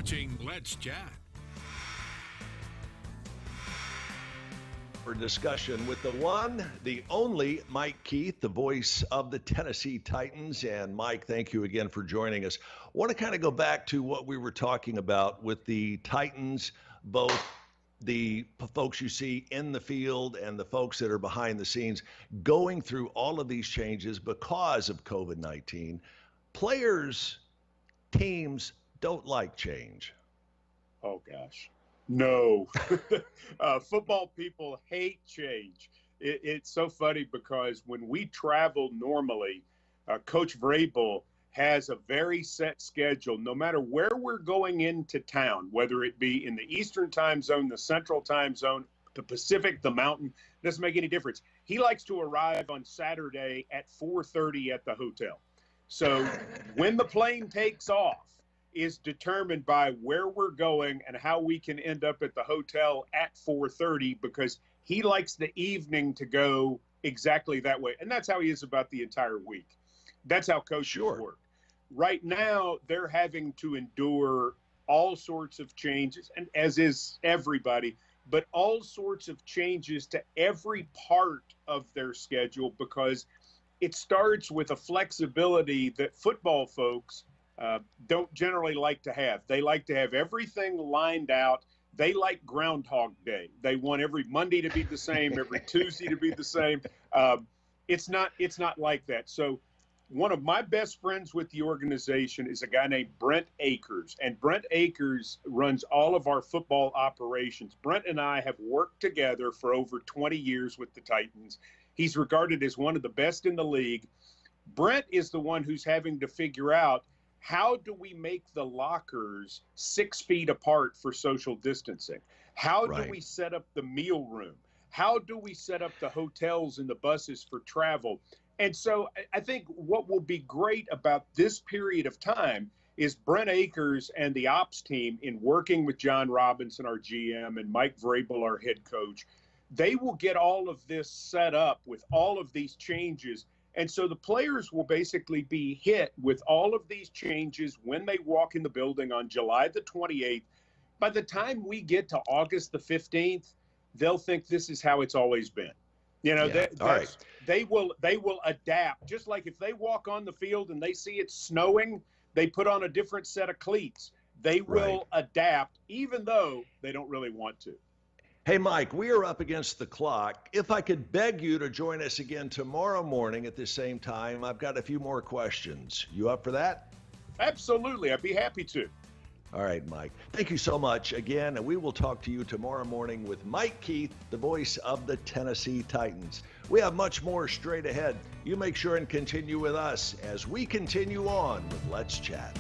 watching Let's Chat. For discussion with the one, the only Mike Keith, the voice of the Tennessee Titans. And Mike, thank you again for joining us. I want to kind of go back to what we were talking about with the Titans, both the folks you see in the field and the folks that are behind the scenes going through all of these changes because of COVID-19. Players, teams don't like change. Oh, gosh. No. Football people hate change. It's so funny because when we travel normally, Coach Vrabel has a very set schedule. No matter where we're going into town, whether it be in the Eastern time zone, the Central time zone, the Pacific, the Mountain, doesn't make any difference. He likes to arrive on Saturday at 4:30 at the hotel. So when the plane takes off is determined by where we're going and how we can end up at the hotel at 4:30, because he likes the evening to go exactly that way. And that's how he is about the entire week. That's how coaches work. Right now, they're having to endure all sorts of changes, and as is everybody, but all sorts of changes to every part of their schedule, because it starts with a flexibility that football folks don't generally like to have. They like to have everything lined out. They like Groundhog Day. They want every Monday to be the same, every Tuesday to be the same. It's not like that. So one of my best friends with the organization is a guy named Brent Akers, and Brent Akers runs all of our football operations. Brent and I have worked together for over 20 years with the Titans. He's regarded as one of the best in the league. Brent is the one who's having to figure out, how do we make the lockers 6 feet apart for social distancing? How do we set up the meal room? How do we set up the hotels and the buses for travel? And so I think what will be great about this period of time is Brent Akers and the ops team, in working with John Robinson, our GM, and Mike Vrabel, our head coach, they will get all of this set up with all of these changes. And so the players will basically be hit with all of these changes when they walk in the building on July the 28th. By the time we get to August the 15th, they'll think this is how it's always been. You know, they will adapt. Just like if they walk on the field and they see it's snowing, they put on a different set of cleats. They will adapt, even though they don't really want to. Hey, Mike, we are up against the clock. If I could beg you to join us again tomorrow morning at the same time, I've got a few more questions. You up for that? Absolutely. I'd be happy to. All right, Mike. Thank you so much again, and we will talk to you tomorrow morning with Mike Keith, the voice of the Tennessee Titans. We have much more straight ahead. You make sure and continue with us as we continue on with Let's Chat.